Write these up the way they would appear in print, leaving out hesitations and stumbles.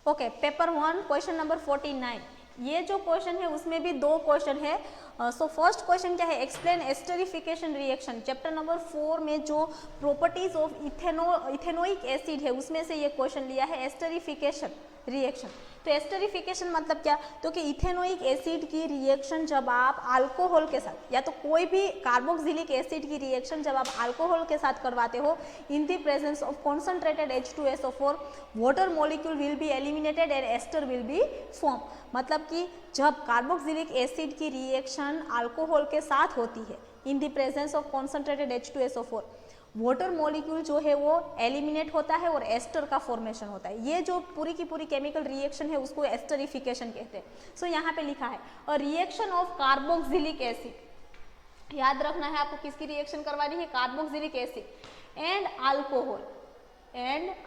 Okay, paper 1 question number 49। ये जो question है उसमें भी दो क्वेश्चन है। सो फर्स्ट क्वेश्चन क्या है, explain esterification reaction. Chapter number 4 में जो प्रॉपर्टीज ऑफ इथेनोइक एसिड है उसमें से ये क्वेश्चन लिया है, एस्टरिफिकेशन रिएक्शन। तो एस्टरिफिकेशन मतलब क्या, तो कि इथेनोइक एसिड की रिएक्शन जब आप अल्कोहल के साथ, या तो कोई भी कार्बोक्सिलिक एसिड की रिएक्शन जब आप अल्कोहल के साथ करवाते हो, in the presence of concentrated H2SO4 water molecule will be eliminated and ester will be form. मतलब कि जब कार्बोक्सिलिक एसिड की रिएक्शन अल्कोहल के साथ होती है in the presence of concentrated H2SO4, water molecule जो है वो एलिमिनेट होता है और एस्टर का फॉर्मेशन होता है। ये जो पूरी की पूरी केमिकल रिएक्शन है उसको एस्टरिफिकेशन कहते हैं। सो यहाँ पे लिखा है a reaction of carboxylic acid. याद रखना है आपको किसकी रिएक्शन करवानी है, carboxylic acid and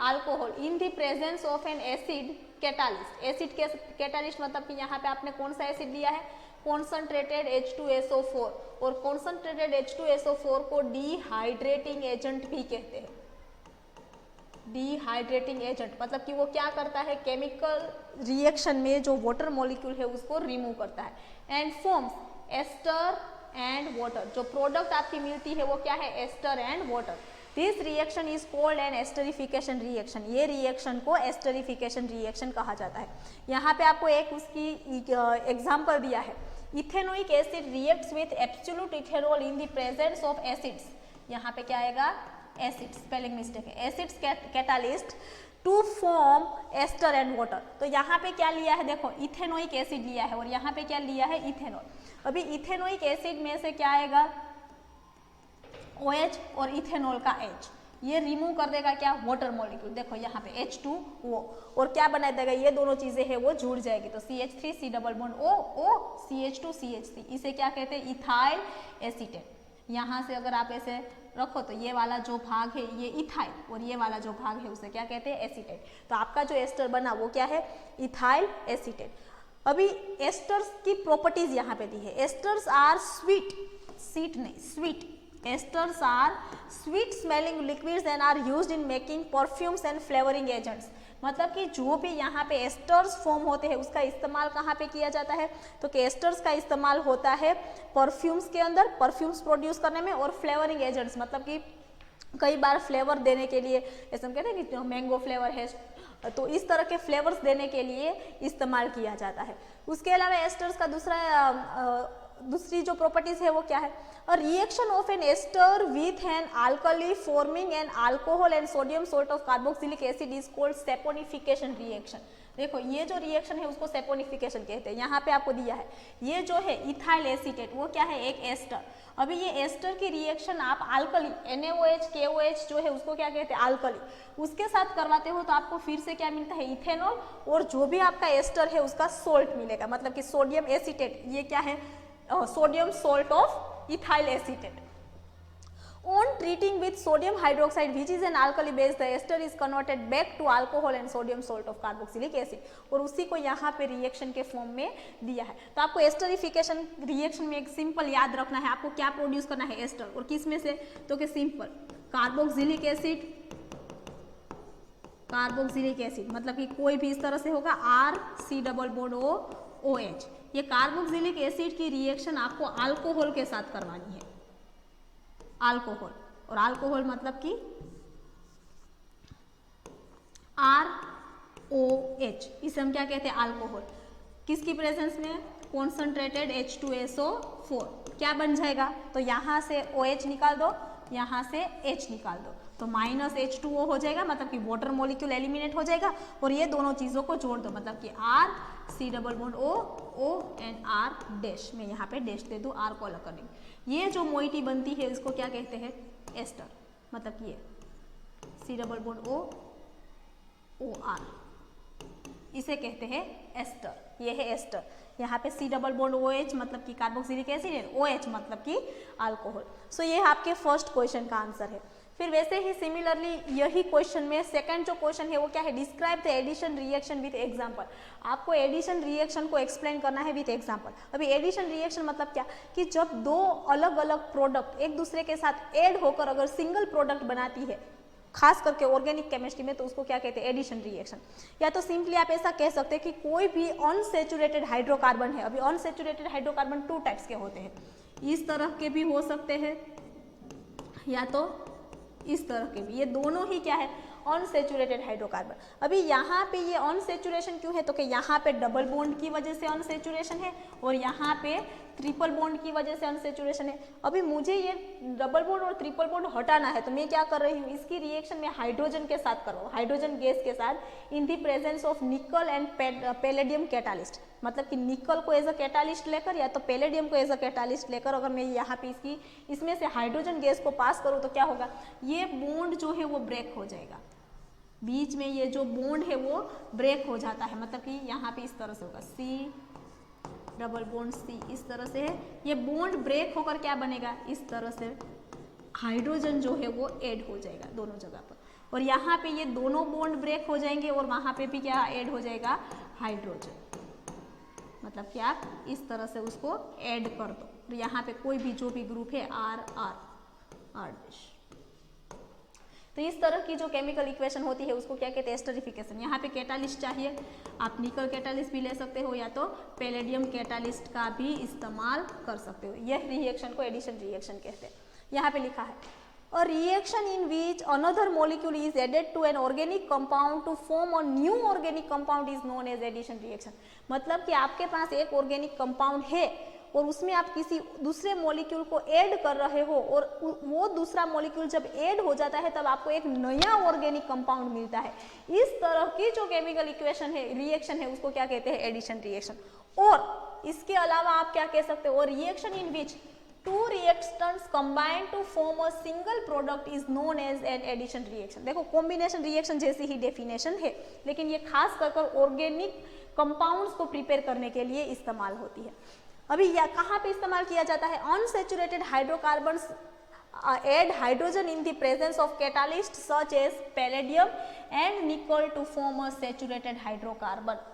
alcohol in the presence of N acid catalyst. Acid catalyst मतलब कि यहाँ पे आपने कौन सा एसिड लिया है, कॉन्सनट्रेटेड H2SO4, और कॉन्सनट्रेटेड H2SO4 को डिहाइड्रेटिंग एजेंट भी कहते हैं। डिहाइड्रेटिंग एजेंट मतलब कि वो क्या करता है, केमिकल रिएक्शन में जो वाटर मॉलिक्यूल है उसको रिमूव करता है and forms ester and water. जो प्रोडक्ट आपकी मिलती है वो क्या है, ester and water. This reaction is called an esterification reaction. ये रिएक्शन को एस्टरिफिकेशन रिएक्शन कहा जाता है। यहाँ पे आपको एक उसकी एग्जाम्पल दिया है, ethanoic acid reacts with absolute ethanol in the presence of acids. यहाँ पे क्या आएगा, एसिड्स, स्पेलिंग मिस्टेक है, acids catalyst to form ester and water. तो यहाँ पे क्या लिया है, देखो इथेनोइक एसिड लिया है और यहाँ पे क्या लिया है, इथेनॉल। अभी इथेनोइक एसिड में से क्या आएगा, OH और इथेनॉल का H, ये रिमूव कर देगा क्या, वाटर मॉलिक्यूल। देखो यहाँ पे H2O, और क्या बना देगा, ये दोनों चीजें हैं वो जुड़ जाएगी। तो CH3 C double bond O CH2 CH3, इसे क्या कहते हैं, इथाइल एसीटेट। यहाँ से अगर आप ऐसे रखो तो ये वाला जो भाग है ये इथाइल और ये वाला जो भाग है उसे क्या कहते हैं, एसीटेट। तो आपका जो एस्टर बना वो क्या है, इथाइल एसीटेट। अभी एस्टर्स की प्रॉपर्टीज यहाँ पे दी है। एस्टर्स आर स्वीट, स्वीट नहीं sweet, esters are sweet smelling liquids and are used in making perfumes and flavoring agents। मतलब कि जो भी यहाँ पे एस्टर्स फॉर्म होते हैं उसका इस्तेमाल कहाँ पे किया जाता है, तो कि एस्टर्स का इस्तेमाल होता है परफ्यूम्स के अंदर, परफ्यूम्स प्रोड्यूस करने में, और फ्लेवरिंग एजेंट्स मतलब कि कई बार फ्लेवर देने के लिए, जैसे हम कहते हैं कि मैंगो फ्लेवर है, तो इस तरह के फ्लेवर्स देने के लिए इस्तेमाल किया जाता है। उसके अलावा एस्टर्स का दूसरी जो प्रॉपर्टीज है वो क्या है, a reaction of an ester with an alkali forming an alcohol and sodium salt of carboxylic acid is called saponification reaction. देखो ये जो रिएक्शन है उसको सेपोनिफिकेशन कहते हैं। यहाँ पे आपको दिया है ये जो है इथाइल एसीटेट, वो क्या है, एक एस्टर। अभी ये एस्टर की रिएक्शन आप अल्कली NaOH KOH जो है उसको क्या कहते हैं, अल्कली, उसके साथ करवाते हो तो आपको फिर से क्या मिलता है, इथेनॉल, और जो भी आपका एस्टर है उसका सोल्ट मिलेगा, मतलब कि सोडियम एसीटेट, ये क्या है, sodium salt of ethyl acetate. On treating with sodium hydroxide which is an alkali base, the ester is converted back to alcohol and sodium salt of carboxylic acid, और उसी को यहाँ पे रिएक्शन के form में दिया है। तो आपको एस्टरिफिकेशन रिएक्शन में एक सिंपल याद रखना है, आपको क्या प्रोड्यूस करना है, एस्टर, और किस में से, तो कि simple carboxylic acid, carboxylic acid मतलब कि कोई भी इस तरह से होगा RC डबल बॉन्ड OH। ये कार्बोक्सिलिक एसिड की रिएक्शन आपको अल्कोहल के साथ करवानी है, अल्कोहल, और अल्कोहल मतलब कि ROH, इसे हम क्या कहते हैं, अल्कोहल। किसकी प्रेजेंस में, कॉन्सनट्रेटेड H2SO4, क्या बन जाएगा, तो यहाँ से OH निकाल दो, यहाँ से H निकाल दो, तो माइनस H2O हो जाएगा, मतलब कि वाटर मॉलिक्यूल एलिमिनेट हो जाएगा, और ये दोनों चीज़ों को जोड़ दो, मतलब कि RC double bond O and R dash, मैं यहाँ पे डैश दे दूँ R को अलग करने। ये जो मोइटी बनती है इसको क्या कहते हैं, एस्टर, मतलब कि ये C डबल बॉन्ड OR, इसे कहते हैं एस्टर, ये है एस्टर। यहाँ पे C डबल बॉन्ड OH मतलब कि कार्बोक्सिलिक एसिड है, OH मतलब कि अल्कोहल। सो ये आपके फर्स्ट क्वेश्चन का आंसर है। फिर वैसे ही सिमिलरली यही क्वेश्चन में सेकंड जो क्वेश्चन है वो क्या है, describe the addition reaction with example. आपको एडिशन रिएक्शन को एक्सप्लेन करना है विद एग्जांपल। अभी एडिशन रिएक्शन मतलब क्या, कि जब दो अलग अलग प्रोडक्ट एक दूसरे के साथ ऐड होकर अगर सिंगल प्रोडक्ट बनाती है, खास करके ऑर्गेनिक केमिस्ट्री में तो उसको क्या कहते हैं, एडिशन रिएक्शन। या तो सिंपली आप ऐसा कह सकते हैं कि कोई भी अनसैचुरेटेड हाइड्रोकार्बन है, अभी अनसैचुरेटेड हाइड्रोकार्बन 2 टाइप्स के होते हैं, इस तरह के भी हो सकते हैं या तो इस तरह के भी, ये दोनों ही क्या है, अनसैचुरेटेड हाइड्रोकार्बन। अभी यहाँ पे ये अनसैचुरेशन क्यों है, तो कि यहाँ पे डबल बॉन्ड की वजह से अनसैचुरेशन है और यहाँ पे ट्रिपल बॉन्ड की वजह से अनसैचुरेशन है। अभी मुझे ये डबल बॉन्ड और ट्रिपल बॉन्ड हटाना है, तो मैं क्या कर रही हूँ, इसकी रिएक्शन में हाइड्रोजन के साथ कर रहा हूँ, हाइड्रोजन गैस के साथ, in the presence of nickel and palladium catalyst. मतलब कि निकल को एज अ कैटालिस्ट लेकर या तो पैलेडियम को एज अ कैटालिस्ट लेकर अगर मैं यहाँ पे इसमें से हाइड्रोजन गैस को पास करूँ तो क्या होगा, ये बॉन्ड जो है वो ब्रेक हो जाएगा, बीच में ये जो बॉन्ड है वो ब्रेक हो जाता है। मतलब कि यहाँ पे इस तरह से होगा, सी डबल बॉन्ड सी, इस तरह से है, ये बॉन्ड ब्रेक होकर क्या बनेगा, इस तरह से हाइड्रोजन जो है वो ऐड हो जाएगा दोनों जगह पर, और यहाँ पे ये दोनों बॉन्ड ब्रेक हो जाएंगे और वहाँ पे भी क्या ऐड हो जाएगा, हाइड्रोजन। मतलब कि आप इस तरह से उसको ऐड कर दो, और यहाँ पे कोई भी जो भी ग्रुप है आर आर आर डैश। तो इस तरह की जो केमिकल इक्वेशन होती है उसको क्या कहते हैं, एस्टरिफिकेशन। यहाँ पे कैटालिस्ट चाहिए, आप निकल कैटालिस्ट भी ले सकते हो या तो पैलेडियम कैटालिस्ट का भी इस्तेमाल कर सकते हो। यह रिएक्शन को एडिशन रिएक्शन कहते हैं। यहाँ पे लिखा है a reaction in which another molecule is added to an organic compound to form a new organic compound is known as addition reaction. मतलब कि आपके पास एक ऑर्गेनिक कंपाउंड है और उसमें आप किसी दूसरे मॉलिक्यूल को ऐड कर रहे हो और वो दूसरा मॉलिक्यूल जब ऐड हो जाता है तब आपको एक नया ऑर्गेनिक कंपाउंड मिलता है। इस तरह की जो केमिकल इक्वेशन है, रिएक्शन है, उसको क्या कहते हैं, एडिशन रिएक्शन। और इसके अलावा आप क्या कह सकते हो, reaction in which two reactants combine to form a single product is known as an addition reaction. देखो कॉम्बिनेशन रिएक्शन जैसी ही डेफिनेशन है, लेकिन ये खास कर ऑर्गेनिक कंपाउंड्स को प्रिपेयर करने के लिए इस्तेमाल होती है। अभी यह कहाँ पे इस्तेमाल किया जाता है, unsaturated hydrocarbons add hydrogen in the presence of catalyst such as palladium and nickel to form a saturated hydrocarbon।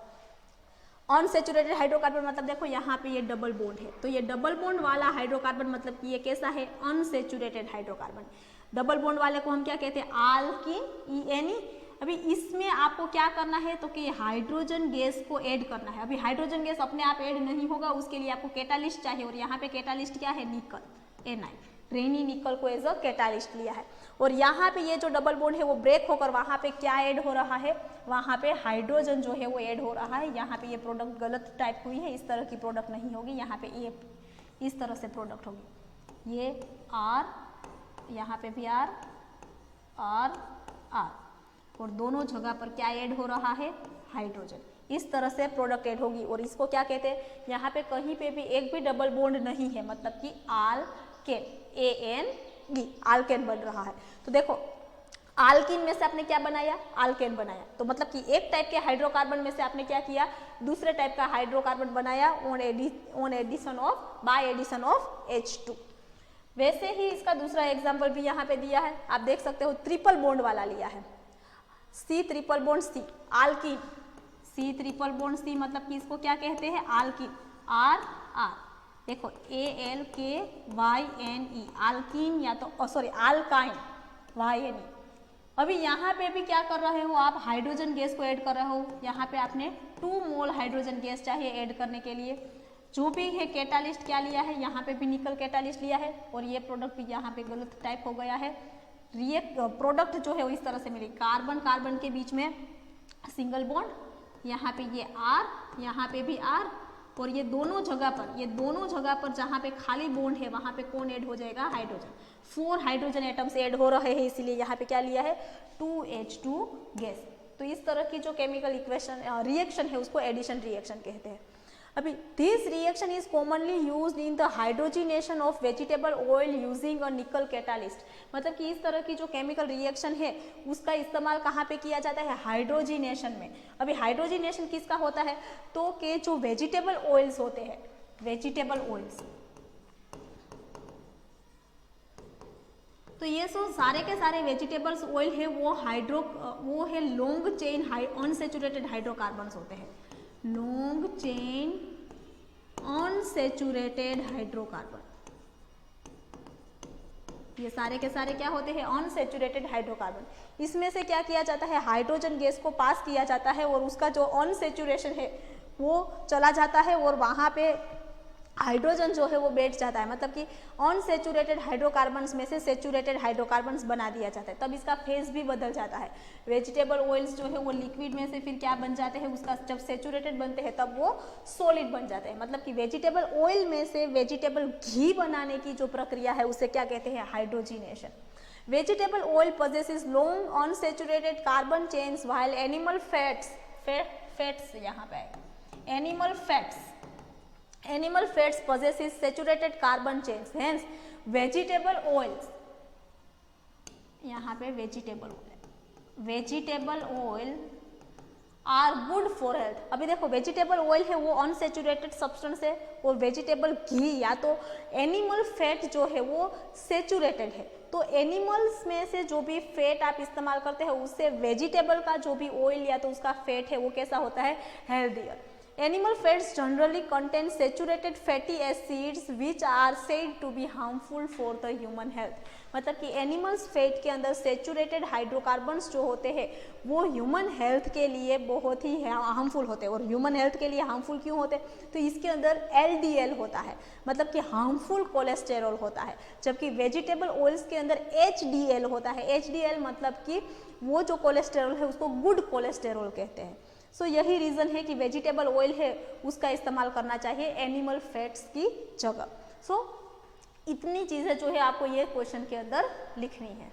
Unsaturated hydrocarbon मतलब देखो यहाँ पे ये डबल बॉन्ड है, तो ये डबल बॉन्ड वाला हाइड्रोकार्बन मतलब कि ये कैसा है, अनसैचुरेटेड हाइड्रोकार्बन। डबल बॉन्ड वाले को हम क्या कहते हैं, आल्कीन, ENE। अभी इसमें आपको क्या करना है, तो कि हाइड्रोजन गैस को ऐड करना है। अभी हाइड्रोजन गैस अपने आप ऐड नहीं होगा, उसके लिए आपको कैटालिस्ट चाहिए, और यहाँ पे कैटालिस्ट क्या है, निकल, Ni, रेनी निकल को एज अ कैटालिस्ट लिया है। और यहाँ पे ये जो डबल बॉन्ड है वो ब्रेक होकर वहाँ पे क्या ऐड हो रहा है, वहाँ पे हाइड्रोजन जो है वो ऐड हो रहा है। यहाँ पे ये प्रोडक्ट गलत टाइप हुई है, इस तरह की प्रोडक्ट नहीं होगी, यहाँ पे ये इस तरह से प्रोडक्ट होगी, ये R, यहाँ पे भी R, R, और दोनों जगह पर क्या ऐड हो रहा है, हाइड्रोजन। इस तरह से प्रोडक्ट ऐड होगी, और इसको क्या कहते हैं, यहाँ पे कहीं पे भी एक भी डबल बॉन्ड नहीं है, मतलब कि आल्केन, AND, आल्केन बन रहा है। तो देखो आल्कीन में से आपने क्या बनाया, आल्केन बनाया, तो मतलब कि एक टाइप के हाइड्रोकार्बन में से आपने क्या किया, दूसरे टाइप का हाइड्रोकार्बन बनाया on addition of, by addition of H2। वैसे ही इसका दूसरा एग्जाम्पल भी यहाँ पे दिया है, आप देख सकते हो, ट्रिपल बॉन्ड वाला लिया है, C triple bond C, आल्कीन, C triple bond C मतलब कि इसको क्या कहते हैं, आल्कीन, R, देखो ALKYNE, आल्कीन, या तो सॉरी आल्काइन, YNE। अभी यहाँ पे भी क्या कर रहे हो आप, हाइड्रोजन गैस को ऐड कर रहे हो, यहाँ पे आपने 2 मोल हाइड्रोजन गैस चाहिए ऐड करने के लिए। जो भी है कैटालिस्ट क्या लिया है, यहाँ पे भी निकल कैटालिस्ट लिया है, और ये प्रोडक्ट भी यहाँ पे गलत टाइप हो गया है। प्रोडक्ट जो है वो इस तरह से मिले, कार्बन कार्बन के बीच में सिंगल बॉन्ड, यहाँ पे ये R, यहाँ पे भी R, और ये दोनों जगह पर जहाँ पे खाली बॉन्ड है वहाँ पे कौन ऐड हो जाएगा, हाइड्रोजन। 4 हाइड्रोजन एटम्स ऐड हो रहे हैं, इसीलिए यहाँ पे क्या लिया है, 2H2 गैस। तो इस तरह की जो केमिकल इक्वेशन रिएक्शन है उसको एडिशन रिएक्शन कहते हैं। अभी this reaction is commonly used in the hydrogenation of vegetable oil using a निकल कैटालिस्ट। मतलब कि इस तरह की जो केमिकल रिएक्शन है उसका इस्तेमाल कहाँ पे किया जाता है, हाइड्रोजिनेशन में। अभी हाइड्रोजिनेशन किसका होता है, तो के जो वेजिटेबल ऑयल्स होते हैं, वेजिटेबल ऑयल्स, तो ये सारे के सारे वेजिटेबल्स ऑयल है वो है लॉन्ग चेन अनसैचुरेटेड हाइड्रोकार्बन्स होते हैं, लॉन्ग चेन अनसैचुरेटेड हाइड्रोकार्बन। ये सारे के सारे क्या होते हैं, अनसैचुरेटेड हाइड्रोकार्बन। इसमें से क्या किया जाता है, हाइड्रोजन गैस को पास किया जाता है और उसका जो अनसैचुरेशन है वो चला जाता है और वहाँ पे हाइड्रोजन जो है वो बैठ जाता है, मतलब कि अनसैचुरेटेड हाइड्रोकार्बन्स में से सैचुरेटेड हाइड्रोकार्बन्स बना दिया जाता है, तब इसका फेज भी बदल जाता है। वेजिटेबल ऑयल्स जो है वो लिक्विड में से फिर क्या बन जाते हैं, उसका जब सैचुरेटेड बनते हैं तब वो सॉलिड बन जाते हैं। मतलब कि वेजिटेबल ऑयल में से वेजिटेबल घी बनाने की जो प्रक्रिया है उसे क्या कहते हैं, hydrogenation. Vegetable oil possesses long unsaturated carbon chains while animal fats यहाँ पे animal fats possesses saturated carbon chains, hence vegetable oils, यहाँ पे vegetable oil are good for health. अभी देखो वेजिटेबल ऑयल है वो अनसेचुरेटेड सब्सटेंस है और वेजिटेबल घी या तो एनिमल फैट जो है वो सेचुरेटेड है। तो एनिमल्स में से जो भी फैट आप इस्तेमाल करते हैं उससे वेजिटेबल का जो भी ऑयल या तो उसका फैट है वो कैसा होता है, healthier. Animal fats generally contain saturated fatty acids which are said to be harmful for the human health। मतलब कि एनिमल्स फैट के अंदर सेचुरेटेड हाइड्रोकार्बन्स जो होते हैं वो ह्यूमन हेल्थ के लिए बहुत ही हार्मफुल होते हैं। और ह्यूमन हेल्थ के लिए हार्मफुल क्यों होते हैं, तो इसके अंदर LDL होता है, मतलब कि हार्मफुल कोलेस्टेरॉल होता है, जबकि वेजिटेबल ऑयल्स के अंदर HDL होता है। HDL मतलब कि वो जो कोलेस्टेरॉल है उसको गुड कोलेस्टेरॉल कहते हैं। सो यही रीज़न है कि वेजिटेबल ऑयल है उसका इस्तेमाल करना चाहिए एनिमल फैट्स की जगह। सो इतनी चीज़ें जो है आपको ये क्वेश्चन के अंदर लिखनी है।